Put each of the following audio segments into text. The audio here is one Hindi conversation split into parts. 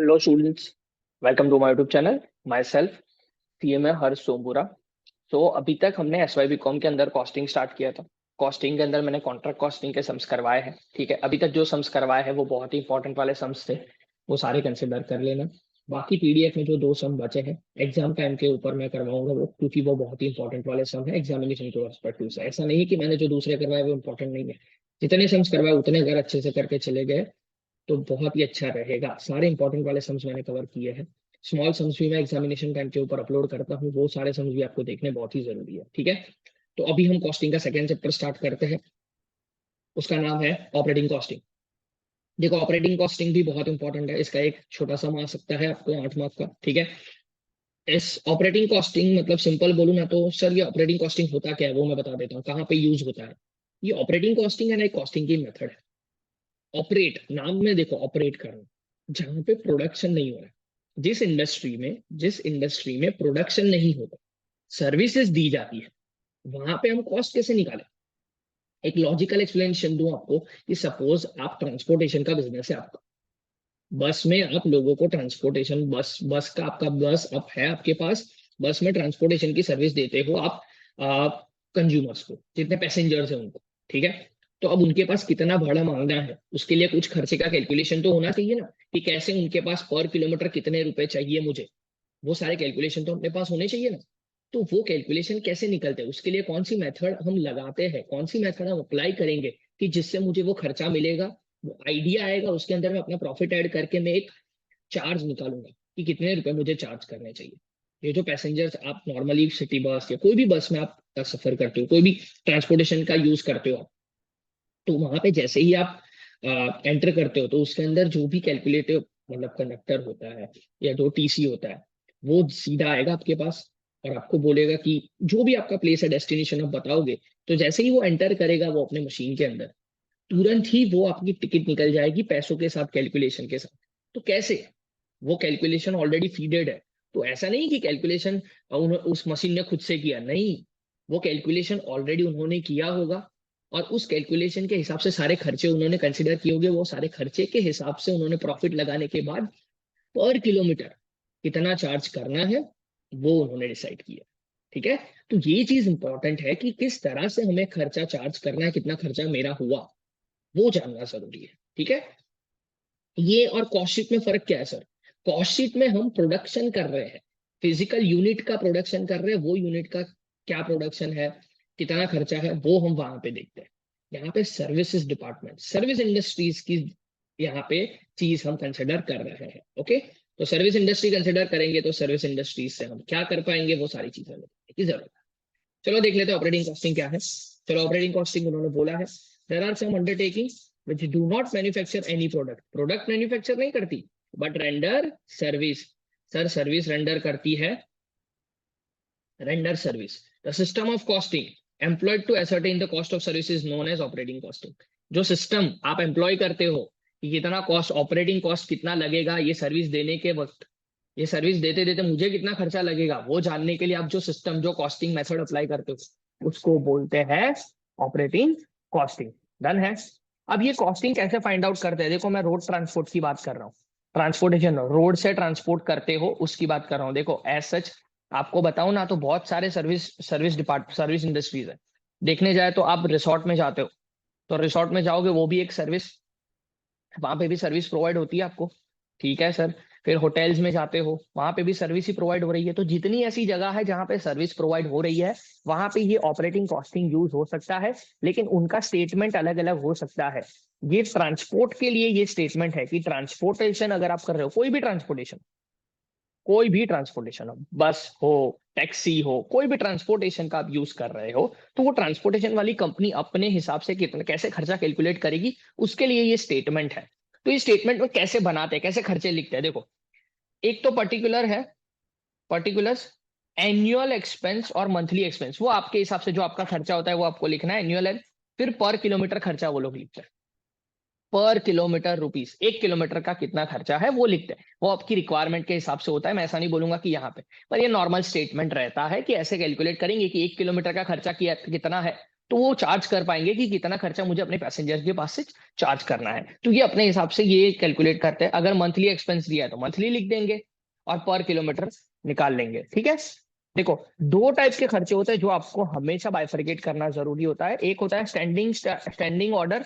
Hello students, welcome to my YouTube channel. Myself CMA Harsh Sompura. तो अभी तक हमने एसवाई कॉम के अंदर कॉस्टिंग स्टार्ट किया था। कॉस्टिंग के अंदर मैंने कॉन्ट्रैक्ट कॉस्टिंग के सम्स करवाए हैं। ठीक है, अभी तक जो सम्स करवाए हैं वो बहुत ही इंपॉर्टेंट वाले सम्स थे, वो सारे कंसिडर कर लेना। बाकी पीडीएफ में जो दो सम बचे हैं एग्जाम टाइम के ऊपर मैं करवाऊंगा वो, क्योंकि वो बहुत ही इंपॉर्टेंट वाले सम है एग्जामिनेशन के पर्सपेक्टिव से। ऐसा नहीं है कि मैंने जो दूसरे करवाए वो इंपॉर्टेंट नहीं है। जितने सम्स करवाए उतने अगर अच्छे से करके चले गए तो बहुत ही अच्छा रहेगा। सारे इंपॉर्टेंट वाले सम्स मैंने कवर किए हैं। स्मॉल सम्स भी मैं एग्जामिनेशन टाइम के ऊपर अपलोड करता हूँ, वो सारे सम्स भी आपको देखने बहुत ही जरूरी है। ठीक है, तो अभी हम कॉस्टिंग का सेकंड चैप्टर स्टार्ट करते हैं। उसका नाम है ऑपरेटिंग कॉस्टिंग। देखो, ऑपरेटिंग कॉस्टिंग भी बहुत इंपॉर्टेंट है। इसका एक छोटा सा आ सकता है आपको 8 मार्क का। ठीक है, इस ऑपरेटिंग कॉस्टिंग मतलब सिंपल बोलूँ ना तो सर ये ऑपरेटिंग कॉस्टिंग होता क्या है वो मैं बता देता हूँ, कहाँ पे यूज होता है। ये ऑपरेटिंग कॉस्टिंग है ना, एक कॉस्टिंग की मेथड है। ऑपरेट नाम में देखो, ऑपरेट करना, जहां पे प्रोडक्शन नहीं हो रहा, जिस इंडस्ट्री में प्रोडक्शन नहीं होता, सर्विसेज दी जाती है, वहां पे हम कॉस्ट कैसे निकालें। एक लॉजिकल एक्सप्लेनेशन दूं आपको कि सपोज आप ट्रांसपोर्टेशन का बिजनेस है आपका। बस में आप लोगों को ट्रांसपोर्टेशन, बस बस का आपका बस अब है आपके पास, बस में ट्रांसपोर्टेशन की सर्विस देते हो आप कंज्यूमर्स को, जितने पैसेंजर्स हैं उनको। ठीक है, तो अब उनके पास कितना भाड़ा मांगना है, उसके लिए कुछ खर्चे का कैलकुलेशन तो होना चाहिए ना, कि कैसे उनके पास पर किलोमीटर कितने रुपए चाहिए मुझे। वो सारे कैलकुलेशन तो अपने पास होने चाहिए ना। तो वो कैलकुलेशन कैसे निकलते हैं, उसके लिए कौन सी मेथड हम लगाते हैं, कौन सी मेथड हम अप्लाई करेंगे कि जिससे मुझे वो खर्चा मिलेगा, वो आइडिया आएगा, उसके अंदर मैं अपना प्रॉफिट ऐड करके मैं एक चार्ज निकालूंगा कि कितने रुपए मुझे चार्ज करने चाहिए। ये जो पैसेंजर्स आप नॉर्मली सिटी बस या कोई भी बस में आप सफर करते हो, कोई भी ट्रांसपोर्टेशन का यूज करते हो आप, तो वहां पे जैसे ही आप एंटर करते हो तो उसके अंदर जो भी कैलकुलेटिव मतलब कंडक्टर होता है या जो टीसी होता है, वो सीधा आएगा आपके पास और आपको बोलेगा कि जो भी आपका प्लेस है, डेस्टिनेशन आप बताओगे, तो जैसे ही वो एंटर करेगा वो अपने मशीन के अंदर, तुरंत ही वो आपकी टिकट निकल जाएगी पैसों के साथ, कैलकुलेशन के साथ। तो कैसे, वो कैलकुलेशन ऑलरेडी फीडेड है। तो ऐसा नहीं कि कैलकुलेशन उस मशीन ने खुद से किया, नहीं, वो कैलकुलेशन ऑलरेडी उन्होंने किया होगा और उस कैलकुलेशन के हिसाब से सारे खर्चे उन्होंने कंसिडर किए होंगे। वो सारे खर्चे के हिसाब से उन्होंने प्रॉफिट लगाने के बाद पर किलोमीटर कितना चार्ज करना है वो उन्होंने डिसाइड किया। ठीक है, तो ये चीज इंपॉर्टेंट है कि किस तरह से हमें खर्चा चार्ज करना है, कितना खर्चा मेरा हुआ वो जानना जरूरी है। ठीक है, ये और कॉस्ट शीट में फर्क क्या है सर। कॉस्ट शीट में हम प्रोडक्शन कर रहे हैं, फिजिकल यूनिट का प्रोडक्शन कर रहे हैं, वो यूनिट का क्या प्रोडक्शन है, कितना खर्चा है, वो हम वहां पे देखते हैं। यहाँ पे सर्विसेज डिपार्टमेंट, सर्विस इंडस्ट्रीज की यहाँ पे चीज हम कंसिडर कर रहे हैं। ओके, तो सर्विस इंडस्ट्री कंसिडर करेंगे तो सर्विस इंडस्ट्रीज से हम क्या कर पाएंगे, वो सारी चीजें हमें देखने की जरूरत है। चलो देख लेते हैं ऑपरेटिंग कॉस्टिंग क्या है। चलो, ऑपरेटिंग कॉस्टिंग उन्होंने बोला है, there are some undertaking which do not manufacture any product, product manufacture नहीं करती but render service. Sir service render करती है, render service. The system of costing employed to ascertain the cost of service is known as operating costing. जो सिस्टम आप एम्प्लॉय करते हो कि कितना कॉस्ट, ऑपरेटिंग कॉस्ट कितना लगेगा ये सर्विस देने के वक्त, ये सर्विस देते देते मुझे कितना खर्चा लगेगा, वो जानने के लिए आप जो सिस्टम, जो कॉस्टिंग मेथड अप्लाई करते हो उसको बोलते हैं ऑपरेटिंग कॉस्टिंग। डन है। अब ये कॉस्टिंग कैसे फाइंड आउट करते हैं, देखो मैं रोड ट्रांसपोर्ट की बात कर रहा हूँ, ट्रांसपोर्टेशन रोड से ट्रांसपोर्ट करते हो उसकी बात कर रहा हूँ। देखो एज सच आपको बताऊं ना तो बहुत सारे सर्विस इंडस्ट्रीज है। देखने जाए तो आप रिसोर्ट में जाते हो, तो रिसोर्ट में जाओगे वो भी एक सर्विस, वहां पे भी सर्विस प्रोवाइड होती है आपको। ठीक है सर, फिर होटल्स में जाते हो वहां पे भी सर्विस ही प्रोवाइड हो रही है। तो जितनी ऐसी जगह है जहां पे सर्विस प्रोवाइड हो रही है वहां पे ये ऑपरेटिंग कॉस्टिंग यूज हो सकता है, लेकिन उनका स्टेटमेंट अलग अलग हो सकता है। ये ट्रांसपोर्ट के लिए ये स्टेटमेंट है कि ट्रांसपोर्टेशन अगर आप कर रहे हो, कोई भी ट्रांसपोर्टेशन, कोई भी ट्रांसपोर्टेशन हो, बस हो, टैक्सी हो, कोई भी ट्रांसपोर्टेशन का आप यूज कर रहे हो, तो वो ट्रांसपोर्टेशन वाली कंपनी अपने हिसाब से कितना कैसे खर्चा कैलकुलेट करेगी उसके लिए ये स्टेटमेंट है। तो ये स्टेटमेंट में कैसे बनाते हैं, कैसे खर्चे लिखते हैं, देखो एक तो पर्टिकुलर है, पर्टिकुलर्स, एनुअल एक्सपेंस और मंथली एक्सपेंस, वो आपके हिसाब से जो आपका खर्चा होता है वो आपको लिखना है, एनुअल है। फिर पर किलोमीटर खर्चा वो लोग लिखते हैं, पर किलोमीटर रुपीस, 1 किलोमीटर का कितना खर्चा है वो लिखते हैं। वो आपकी रिक्वायरमेंट के हिसाब से होता है, मैं ऐसा नहीं बोलूंगा कि यहाँ पे, पर ये नॉर्मल स्टेटमेंट रहता है कि ऐसे कैलकुलेट करेंगे कि 1 किलोमीटर का खर्चा कितना है, तो वो चार्ज कर पाएंगे कि कितना खर्चा मुझे अपने पैसेंजर के पास से चार्ज करना है, तो ये अपने हिसाब से ये कैलकुलेट करते हैं। अगर मंथली एक्सपेंस दिया है तो मंथली लिख देंगे और पर किलोमीटर निकाल लेंगे। ठीक है, देखो दो टाइप के खर्चे होते हैं जो आपको हमेशा बाइफरकेट करना जरूरी होता है। एक होता है स्टैंडिंग ऑर्डर,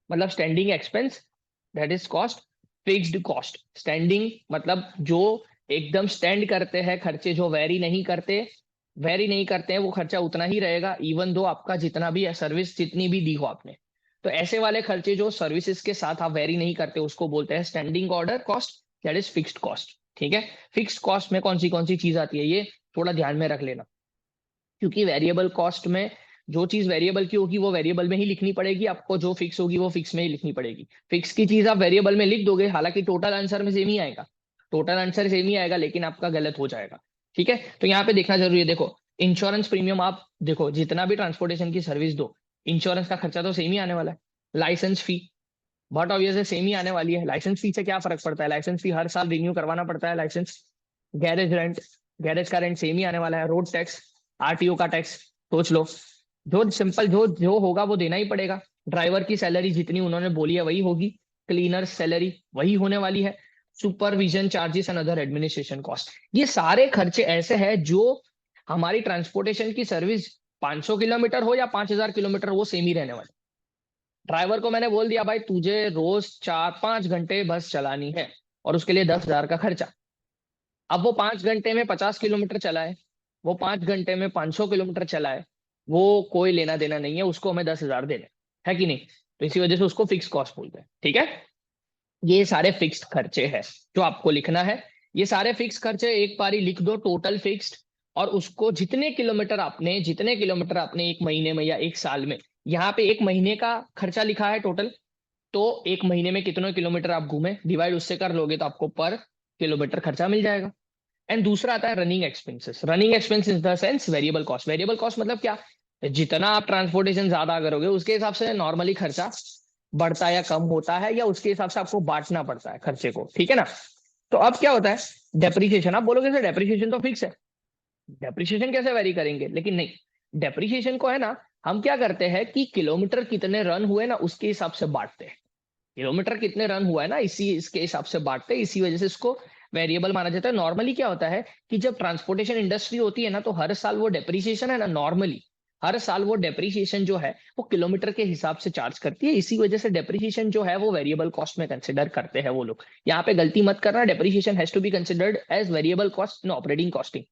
मतलब standing expense, that is cost. Fixed cost, standing मतलब जो एकदम स्टैंड करते हैं खर्चे, जो वेरी नहीं करते हैं, वो खर्चा उतना ही रहेगा इवन दो आपका जितना भी सर्विस जितनी भी दी हो आपने। तो ऐसे वाले खर्चे जो सर्विसेज के साथ आप वेरी नहीं करते उसको बोलते हैं standing order cost, that is fixed cost. ठीक है, फिक्स्ड कॉस्ट में कौन सी चीज आती है ये थोड़ा ध्यान में रख लेना, क्योंकि वेरिएबल कॉस्ट में जो चीज वेरिएबल की होगी वो वेरिएबल में ही लिखनी पड़ेगी आपको, जो फिक्स होगी वो फिक्स में ही लिखनी पड़ेगी। फिक्स की चीज आप वेरिएबल में लिख दोगे, हालांकि टोटल आंसर में सेम ही आएगा, टोटल आंसर सेम ही आएगा, लेकिन आपका गलत हो जाएगा। ठीक है, तो यहाँ पे देखना जरूरी है। देखो इंश्योरेंस प्रीमियम, आप देखो जितना भी ट्रांसपोर्टेशन की सर्विस दो, इंश्योरेंस का खर्चा तो सेम ही आने वाला है। लाइसेंस फी बहुत ऑब्वियस है सेम ही आने वाली है। लाइसेंस फी से क्या फर्क पड़ता है, लाइसेंस फी हर साल रिन्यू करवाना पड़ता है लाइसेंस। गैरेज रेंट, गैरेज का रेंट सेम ही आने वाला है। रोड टैक्स, आरटीओ का टैक्स, सोच लो, जो सिंपल जो जो होगा वो देना ही पड़ेगा। ड्राइवर की सैलरी जितनी उन्होंने बोली है वही होगी, क्लीनर सैलरी वही होने वाली है, supervision charges and other administration cost. ये सारे खर्चे ऐसे हैं जो हमारी ट्रांसपोर्टेशन की सर्विस 500 किलोमीटर हो या 5000 किलोमीटर, वो सेम ही रहने वाले। ड्राइवर को मैंने बोल दिया भाई तुझे रोज 4-5 घंटे बस चलानी है और उसके लिए 10,000 का खर्चा। अब वो 5 घंटे में 50 किलोमीटर चलाए, वो 5 घंटे में 500 किलोमीटर चलाए, वो कोई लेना देना नहीं है, उसको हमें 10,000 देने है कि नहीं। तो इसी वजह से उसको फिक्स कॉस्ट बोलते हैं। ठीक है, ये सारे फिक्स्ड खर्चे हैं जो आपको लिखना है। ये सारे फिक्स खर्चे एक बारी लिख दो, टोटल फिक्स्ड, और उसको जितने किलोमीटर आपने एक महीने में या एक साल में, यहाँ पे एक महीने का खर्चा लिखा है टोटल, तो एक महीने में कितने किलोमीटर आप घूमे डिवाइड उससे कर लोगे तो आपको पर किलोमीटर खर्चा मिल जाएगा। एंड दूसरा आता है running expenses. Running expense in the sense variable cost. Variable cost मतलब क्या, जितना आप ट्रांसपोर्टेशन ज्यादा करोगे उसके हिसाब से नॉर्मली खर्चा बढ़ता या कम होता है, या उसके हिसाब से आपको बांटना पड़ता है खर्चे को। ठीक है ना, तो अब क्या होता है डेप्रिसिएशन। आप बोलोगे सर डेप्रिसिएशन तो फिक्स है, डेप्रिसिएशन कैसे वेरी करेंगे, लेकिन नहीं, डेप्रिसिएशन को है ना हम क्या करते हैं कि किलोमीटर कितने रन हुए ना उसके हिसाब से बांटते हैं। किलोमीटर कितने रन हुआ है ना इसी इसके हिसाब से बांटते हैं, इसी वजह से इसको वेरिएबल माना जाता है। नॉर्मली क्या होता है कि जब ट्रांसपोर्टेशन इंडस्ट्री होती है ना तो हर साल वो डेप्रिसिएशन है ना, नॉर्मली हर साल वो डेप्रिसिएशन जो है वो किलोमीटर के हिसाब से चार्ज करती है। इसी वजह से डेप्रिसिएशन जो है वो वेरिएबल कॉस्ट में कंसिडर करते हैं वो लोग। यहाँ पे गलती मत करना, depreciation has to be considered as variable cost in operating costing.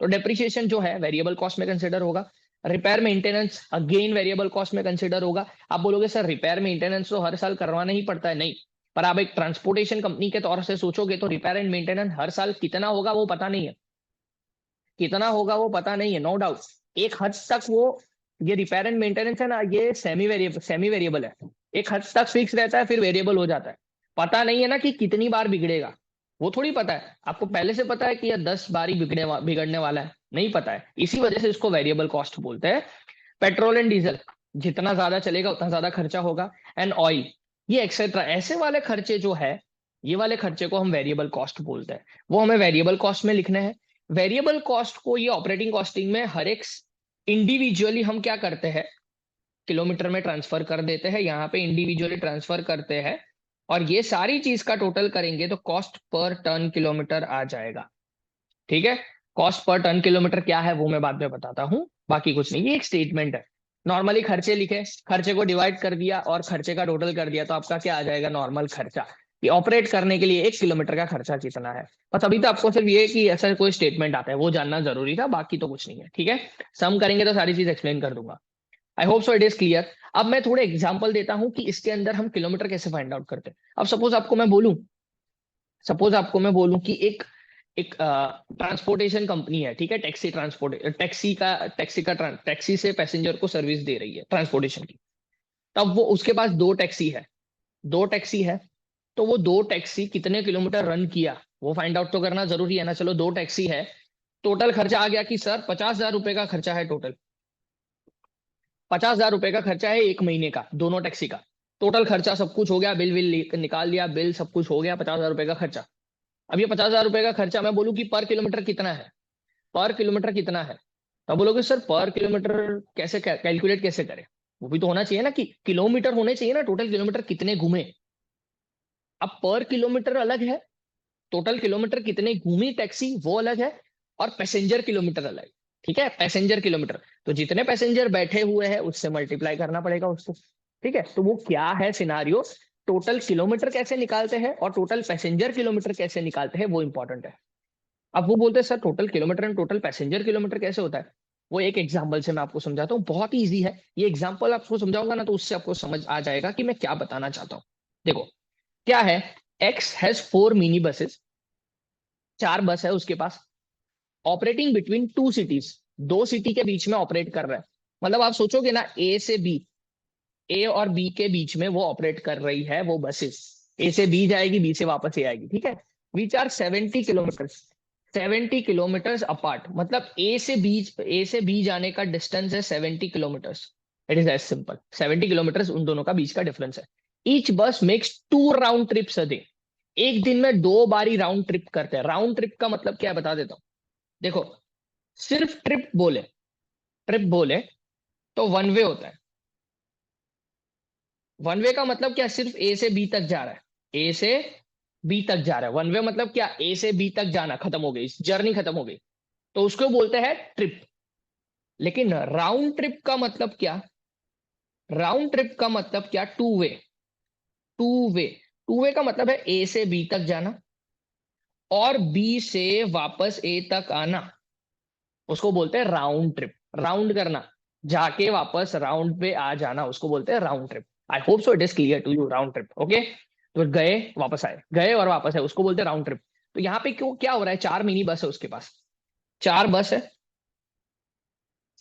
तो डेप्रिसिएशन जो है वेरिएबल कॉस्ट में कंसिडर होगा। Repair maintenance again variable cost में कंसिडर होगा। आप बोलोगे सर रिपेयर मेंटेनेंस तो हर साल करवाना ही पड़ता है, नहीं, पर आप एक ट्रांसपोर्टेशन कंपनी के तौर से सोचोगे तो रिपेयर एंड मेंटेनेंस हर साल कितना होगा वो पता नहीं है, कितना होगा वो पता नहीं है, नो डाउट। एक हद तक वो, ये रिपेयर एंड मेंटेनेंस है ना ये सेमी वेरिएबल है। एक हद तक फिक्स रहता है फिर वेरिएबल हो जाता है। पता नहीं है ना कि कितनी बार बिगड़ेगा, वो थोड़ी पता है आपको पहले से पता है कि ये 10 बार ही बिगड़ने वाला है, नहीं पता है। इसी वजह से इसको वेरिएबल कॉस्ट बोलते हैं। पेट्रोल एंड डीजल जितना ज्यादा चलेगा उतना ज्यादा खर्चा होगा, एंड ऑयल ये एक्सेट्रा, ऐसे वाले खर्चे जो है ये वाले खर्चे को हम वेरिएबल कॉस्ट बोलते हैं, वो हमें वेरिएबल कॉस्ट में लिखने हैं। वेरिएबल कॉस्ट को ये ऑपरेटिंग कॉस्टिंग में हर एक इंडिविजुअली हम क्या करते हैं किलोमीटर में ट्रांसफर कर देते हैं, यहाँ पे इंडिविजुअली ट्रांसफर करते हैं, और ये सारी चीज का टोटल करेंगे तो कॉस्ट पर टन किलोमीटर आ जाएगा। ठीक है, कॉस्ट पर टन किलोमीटर क्या है वो मैं बाद में बताता हूँ, बाकी कुछ नहीं, ये एक स्टेटमेंट है। नॉर्मली खर्चे लिखे, खर्चे को डिवाइड कर दिया और खर्चे का टोटल कर दिया तो आपका क्या आ जाएगा नॉर्मल खर्चा, कि ऑपरेट करने के लिए 1 किलोमीटर का खर्चा कितना है। बस अभी तो आपको सिर्फ ये कि ऐसा कोई स्टेटमेंट आता है वो जानना जरूरी था, बाकी तो कुछ नहीं है। ठीक है, सम करेंगे तो सारी चीज एक्सप्लेन कर दूंगा। आई hope so it is clear. अब मैं थोड़े एग्जाम्पल देता हूं कि इसके अंदर हम किलोमीटर कैसे फाइंड आउट करते हैं। अब सपोज आपको मैं बोलूं कि एक एक ट्रांसपोर्टेशन कंपनी है, ठीक है, टैक्सी से पैसेंजर को सर्विस दे रही है ट्रांसपोर्टेशन की। तब वो उसके पास दो टैक्सी है, तो वो दो टैक्सी कितने किलोमीटर रन किया वो फाइंड आउट तो करना जरूरी है ना। चलो दो टैक्सी है, टोटल खर्चा आ गया कि सर 50,000 रुपए का खर्चा है टोटल, 50,000 रुपए का खर्चा है एक महीने का दोनों टैक्सी का। टोटल खर्चा सब कुछ हो गया, बिल विल निकाल दिया, बिल सब कुछ हो गया, 50,000 रुपए का खर्चा। अब ये 50,000 रुपए का खर्चा मैं बोलूं कि पर किलोमीटर कितना है, पर किलोमीटर कितना है, तो बोलोगे सर पर किलोमीटर कैसे कैलकुलेट कैसे करें। वो भी तो होना चाहिए ना, कि किलोमीटर होने चाहिए ना, टोटल किलोमीटर कितने घूमे। अब पर किलोमीटर अलग है, टोटल किलोमीटर कितने घूमी टैक्सी वो अलग है, और पैसेंजर किलोमीटर अलग है। ठीक है, पैसेंजर किलोमीटर, तो जितने पैसेंजर बैठे हुए हैं उससे मल्टीप्लाई करना पड़ेगा उसको। ठीक है, तो वो क्या है सिनारियो, टोटल किलोमीटर कैसे निकालते हैं और टोटल पैसेंजर किलोमीटर कैसे निकालते हैं वो इंपॉर्टेंट है। अब वो बोलते हैं sir total kilometre and total passenger kilometre कैसे होता है। वो एक एग्जांपल से मैं आपको समझाता हूँ, बहुत ही इजी है ये एग्जांपल, आपको समझाऊंगा ना तो उससे आपको समझ आ जाएगा कि मैं क्या बताना चाहता हूँ। देखो क्या है, एक्स हैज 4 मिनी बसेस, 4 बस है उसके पास, ऑपरेटिंग बिटवीन 2 सिटीज, 2 सिटी के बीच में ऑपरेट कर रहा है। मतलब आप सोचोगे ना, ए से बी, ए और बी के बीच में वो ऑपरेट कर रही है वो बसेस, ए से बी जाएगी, बी से वापस ए आएगी। ठीक है, which are 70 kilometre, 70 kilometre apart, मतलब ए से बी जाने का डिस्टेंस है 70 kilometre. It is as simple, 70 kilometre उन दोनों का बीच का डिफरेंस है। Each bus makes 2 round trips a day, एक दिन में 2 बारी राउंड ट्रिप करते हैं। राउंड ट्रिप का मतलब क्या है बता देता हूँ। देखो, सिर्फ ट्रिप बोले तो वन वे होता है। वन वे का मतलब क्या, सिर्फ ए से बी तक जा रहा है, ए से बी तक जा रहा है। वन वे मतलब क्या, ए से बी तक जाना, खत्म हो गई जर्नी, खत्म हो गई, तो उसको बोलते हैं ट्रिप। लेकिन राउंड ट्रिप का मतलब क्या, राउंड ट्रिप का मतलब क्या, टू वे टू वे का मतलब है ए से बी तक जाना और बी से वापस ए तक आना, उसको बोलते हैं राउंड ट्रिप। राउंड करना, जाके वापस राउंड पे आ जाना, उसको बोलते हैं round trip. I hope so it is clear to you, round trip. Okay, तो गए वापस आए, गए और वापस आए, उसको बोलते हैं राउंड ट्रिप। तो यहाँ पे क्यों क्या हो रहा है, 4 मिनी बस है उसके पास, 4 बस है।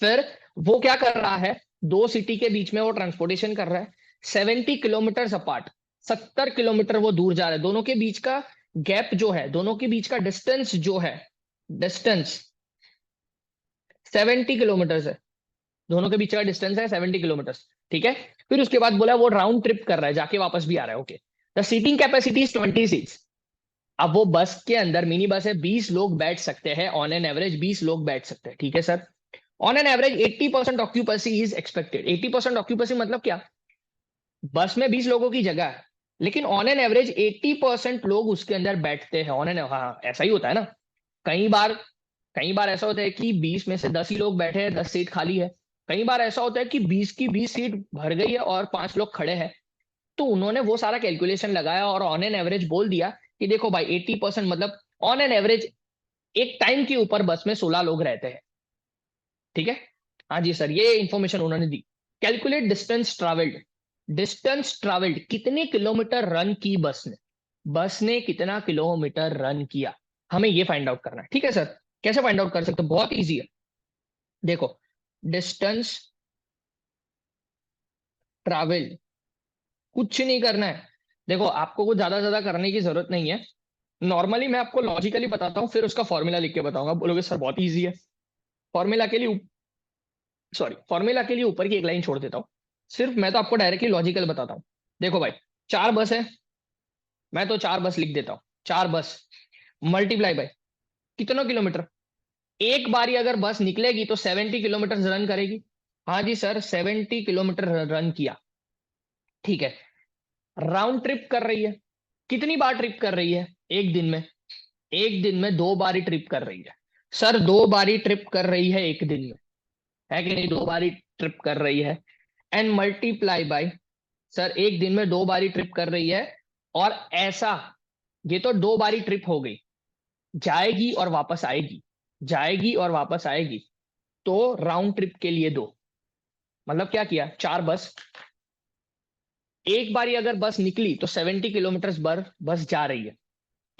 फिर वो क्या कर रहा है, 2 सिटी के बीच में वो ट्रांसपोर्टेशन कर रहा है, 70 किलोमीटर अपार्ट, 70 किलोमीटर वो दूर जा रहा है। दोनों के बीच का गैप जो है, दोनों के बीच का डिस्टेंस जो है, डिस्टेंस 70 किलोमीटर है, दोनों के बीच का डिस्टेंस है 70 किलोमीटर। ठीक है, फिर उसके बाद बोला वो राउंड ट्रिप कर रहा है, जाके वापस भी आ रहा है। Okay, the seating capacity is 20 seats. अब वो बस के अंदर, मिनी बस है, 20 लोग बैठ सकते हैं, ऑन एन एवरेज 20 लोग बैठ सकते हैं। ठीक है sir, on an average 80% occupancy is expected. 80% occupancy मतलब क्या, बस में 20 लोगों की जगह है, लेकिन ऑन एन एवरेज 80% लोग उसके अंदर बैठते हैं ऑन एन। हाँ ऐसा ही होता है ना, कई बार, कई बार ऐसा होता है कि 20 में से 10 ही लोग बैठे हैं, 10 सीट खाली है। कई बार ऐसा होता है कि 20 की 20 सीट भर गई है और 5 लोग खड़े हैं। तो उन्होंने वो सारा कैलकुलेशन लगाया और ऑन एन एवरेज बोल दिया कि देखो भाई 80% मतलब ऑन एन एवरेज एक टाइम के ऊपर बस में 16 लोग रहते हैं। ठीक है, हाँ जी सर, ये इंफॉर्मेशन उन्होंने दी। Calculate distance travelled, distance travelled, कितने किलोमीटर रन की बस ने, बस ने कितना किलोमीटर रन किया, हमें ये फाइंड आउट करना है। ठीक है सर, कैसे फाइंड आउट कर सकते हो, बहुत इजी है। देखो, डिस्टेंस ट्रेवल्ड, कुछ नहीं करना है। देखो आपको कुछ ज्यादा करने की जरूरत नहीं है। नॉर्मली मैं आपको लॉजिकली बताता हूँ, फिर उसका फॉर्मूला लिख के बताऊंगा, बोलोगे सर बहुत इजी है। फॉर्मूला के लिए, सॉरी, फॉर्मूला के लिए ऊपर की एक लाइन छोड़ देता हूँ, सिर्फ मैं तो आपको डायरेक्टली लॉजिकल बताता हूँ। देखो भाई, 4 बस है, मैं तो 4 बस लिख देता हूँ, 4 बस मल्टीप्लाई बाय कितना किलोमीटर, एक बारी अगर बस निकलेगी तो 70 किलोमीटर रन करेगी। हाँ जी सर, 70 किलोमीटर रन किया। ठीक है, राउंड ट्रिप कर रही है, कितनी बार ट्रिप कर रही है एक दिन में, एक दिन में 2 बारी ट्रिप कर रही है। सर 2 बारी ट्रिप कर रही है एक दिन में, है कि नहीं, 2 बारी ट्रिप कर रही है, एंड मल्टीप्लाई बाय, सर एक दिन में 2 बारी ट्रिप कर रही है। और ऐसा, ये तो 2 बारी ट्रिप हो गई, जाएगी और वापस आएगी, जाएगी और वापस आएगी, तो राउंड ट्रिप के लिए 2, मतलब क्या किया, 4 बस, एक बारी अगर बस निकली तो 70 किलोमीटर बस जा रही है।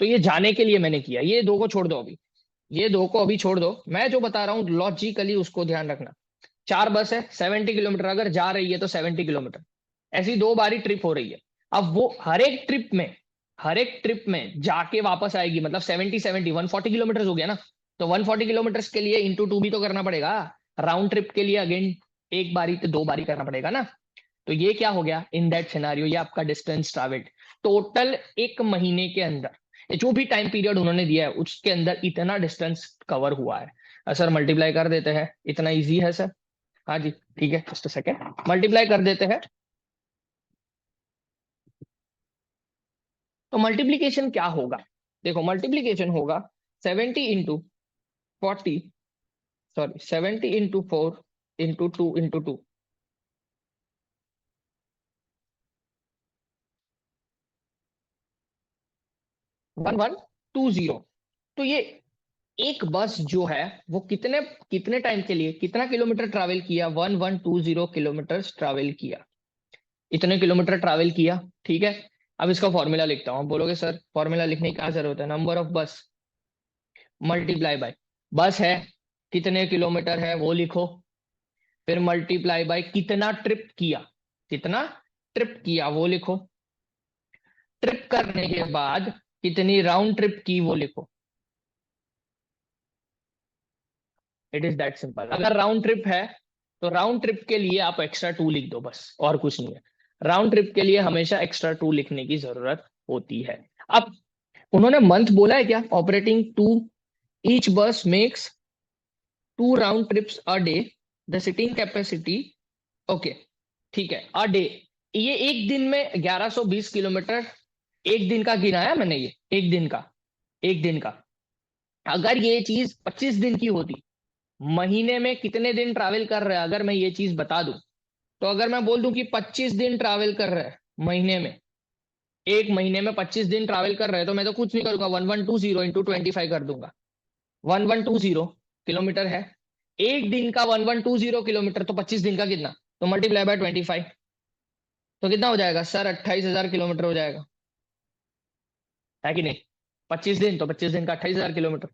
तो ये जाने के लिए मैंने किया, ये 2 को छोड़ दो अभी, ये 2 को अभी छोड़ दो, मैं जो बता रहा हूँ लॉजिकली उसको ध्यान रखना। 4 बस है, 70 किलोमीटर, अगर जा रही है तो 70 किलोमीटर, ऐसी 2 बारी ट्रिप हो रही है। अब वो हर एक ट्रिप में जाके वापस आएगी, मतलब 70 70 140 किलोमीटर हो गया ना। तो 140 किलोमीटर के लिए इंटू 2 भी तो करना पड़ेगा, राउंड ट्रिप के लिए अगेन एक बारी तो 2 बारी करना पड़ेगा ना। तो ये क्या हो गया इन दैट सिनारियो, ये आपका डिस्टेंस ट्रैवल्ड टोटल एक महीने के अंदर, जो भी टाइम पीरियड उन्होंने दिया है उसके अंदर इतना डिस्टेंस कवर हुआ है। सर मल्टीप्लाई कर देते हैं, इतना इजी है सर। हाँ जी ठीक है, जस्ट सेकेंड, मल्टीप्लाई कर देते हैं। तो मल्टीप्लीकेशन क्या होगा, देखो मल्टीप्लीकेशन होगा 70 into 40, sorry 70 into 4 into 2 into 2, 1120। तो ये एक बस जो है वो कितने कितने टाइम के लिए कितना किलोमीटर ट्रैवल किया, 1120 किलोमीटर ट्रैवल किया, इतने किलोमीटर ट्रैवल किया। ठीक है, अब इसका फॉर्मूला लिखता हूँ। आप बोलोगे सर फॉर्मूला लिखने की क्या जरूरत है, नंबर ऑफ बस मल्टीप्लाई बाय बस है, कितने किलोमीटर है वो लिखो, फिर मल्टीप्लाई बाय कितना ट्रिप किया, कितना ट्रिप किया वो लिखो, ट्रिप करने के बाद कितनी राउंड ट्रिप की वो लिखो। It is that simple. अगर राउंड ट्रिप है तो राउंड ट्रिप के लिए आप एक्स्ट्रा 2 लिख दो, बस और कुछ नहीं है। राउंड ट्रिप के लिए हमेशा एक्स्ट्रा 2 लिखने की जरूरत होती है। अब उन्होंने मंथ बोला है क्या, operating 2, each bus makes 2 round trips a day, the sitting capacity, okay ठीक है, अ डे। ये एक दिन में 1120 किलोमीटर, एक दिन का गिनाया मैंने, ये एक दिन का, एक दिन का। अगर ये चीज 25 दिन की होती, महीने में कितने दिन ट्रैवल कर रहे हैं अगर मैं ये चीज बता दूं, तो अगर मैं बोल दूं कि 25 दिन ट्रैवल कर रहे हैं महीने में, एक महीने में 25 दिन ट्रैवल कर रहे हैं, तो मैं तो कुछ नहीं करूंगा, 1120 इंटू 25 कर दूंगा। 1120 किलोमीटर है, एक दिन का 1120 किलोमीटर, तो 25 दिन का कितना, तो मल्टीप्लाई बाय 25, तो कितना हो जाएगा सर, 28,000 किलोमीटर हो जाएगा, है कि नहीं। 25 दिन तो 25 दिन का 28,000 किलोमीटर।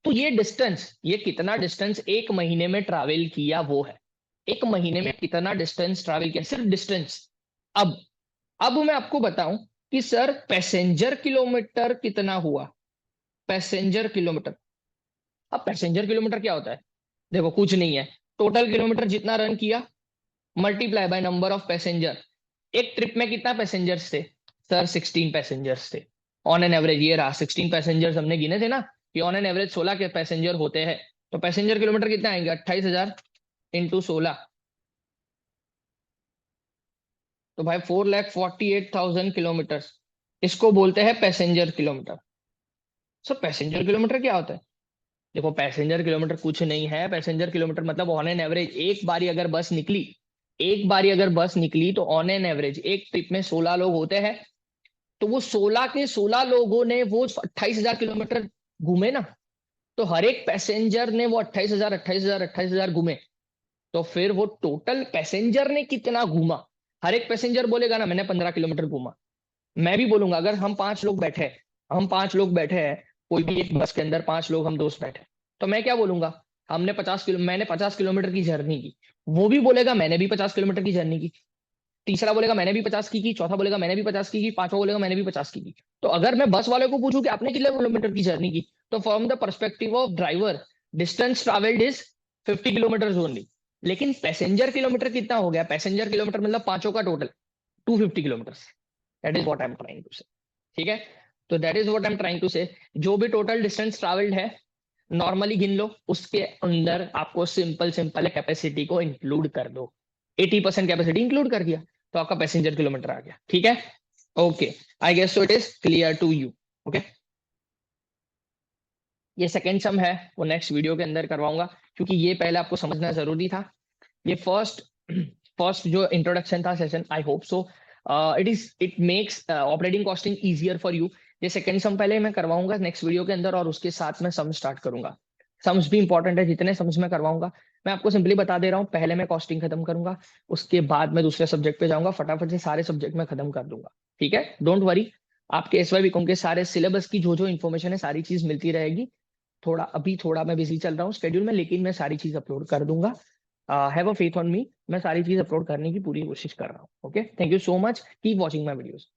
तो ये डिस्टेंस, ये कितना डिस्टेंस एक महीने में ट्रैवल किया वो है, एक महीने में कितना डिस्टेंस ट्रैवल किया, सिर्फ डिस्टेंस। अब अब मैं आपको बताऊं कि सर पैसेंजर किलोमीटर कितना हुआ, पैसेंजर किलोमीटर। अब पैसेंजर किलोमीटर क्या होता है, देखो कुछ नहीं है, टोटल किलोमीटर जितना रन किया multiply by number of passenger. एक ट्रिप में कितना पैसेंजर्स थे सर, 16 पैसेंजर्स थे ऑन एन एवरेज, ये रहा 16 पैसेंजर्स हमने गिने थे ना, कि ऑन एन एवरेज 16 के पैसेंजर होते हैं। तो पैसेंजर किलोमीटर कितने आएंगे, 28,000 इंटू 16, तो भाई 4,48,000 किलोमीटर, इसको बोलते हैं passenger kilometre. Sir passenger kilometre क्या होता है, देखो पैसेंजर किलोमीटर कुछ नहीं है, पैसेंजर किलोमीटर मतलब ऑन एन एवरेज एक बारी अगर बस निकली, एक बारी अगर बस निकली तो ऑन एन एवरेज एक ट्रिप में 16 लोग होते हैं, तो वो 16 के 16 लोगों ने वो 28,000 किलोमीटर घूमे ना, तो हर एक पैसेंजर ने वो 28,000 28,000 28,000 घूमे, तो फिर वो टोटल पैसेंजर ने कितना घूमा। हर एक पैसेंजर बोलेगा ना मैंने 15 किलोमीटर घूमा, मैं भी बोलूंगा अगर हम 5 लोग बैठे हैं, हम 5 लोग बैठे हैं, कोई भी एक बस के अंदर 5 लोग हम दोस्त बैठे, तो मैं क्या बोलूंगा, हमने 50 किलो मैंने 50 किलोमीटर की जर्नी की, वो भी बोलेगा मैंने भी 50 किलोमीटर की जर्नी की, तीसरा बोलेगा मैंने भी 50 की, चौथा बोलेगा मैंने भी 50 की, पांचवा बोलेगा मैंने भी 50 की। तो अगर मैं बस वाले को पूछूं कि आपने कितने किलोमीटर की जर्नी की, तो from the perspective of driver distance travelled is 50 kilometre only, लेकिन पैसेंजर किलोमीटर कितना हो गया, पैसेंजर किलोमीटर मतलब पांचों का total 250 kilometre. That is what I am trying to say, ठीक है। तो that is what I am trying to say, जो भी टोटल डिस्टेंस ट्रेवल्ड है नॉर्मली गिन लो, उसके अंदर आपको सिंपल सिंपल कैपेसिटी को इंक्लूड कर दो, 80% कैपेसिटी इंक्लूड कर दिया, तो आपका पैसेंजर किलोमीटर आ गया, ठीक है। Okay, I guess so it is clear to you. Okay, ये सेकेंड सम है वो नेक्स्ट वीडियो के अंदर करवाऊंगा, क्योंकि ये पहले आपको समझना जरूरी था। ये फर्स्ट फर्स्ट जो इंट्रोडक्शन था session, I hope so it makes operating costing easier for you. ये सेकंड सम पहले मैं करवाऊंगा नेक्स्ट वीडियो के अंदर, और उसके साथ में सम स्टार्ट करूंगा। सम्स भी इंपॉर्टेंट है, जितने सम्स मैं करवाऊंगा मैं आपको सिंपली बता दे रहा हूँ, पहले मैं कॉस्टिंग खत्म करूंगा, उसके बाद मैं दूसरे सब्जेक्ट पे जाऊंगा, फटाफट से सारे सब्जेक्ट में खत्म कर दूंगा, ठीक है, डोंट वरी। आपके एसवाई बीकॉम के सारे सिलेबस की जो जो इन्फॉर्मेशन है सारी चीज मिलती रहेगी। थोड़ा अभी थोड़ा मैं बिजी चल रहा हूँ शेड्यूल में, लेकिन मैं सारी चीज अपलोड कर दूंगा। Have a faith on me, मैं सारी चीज अपलोड करने की पूरी कोशिश कर रहा हूँ। Okay, thank you so much, keep watching my videos.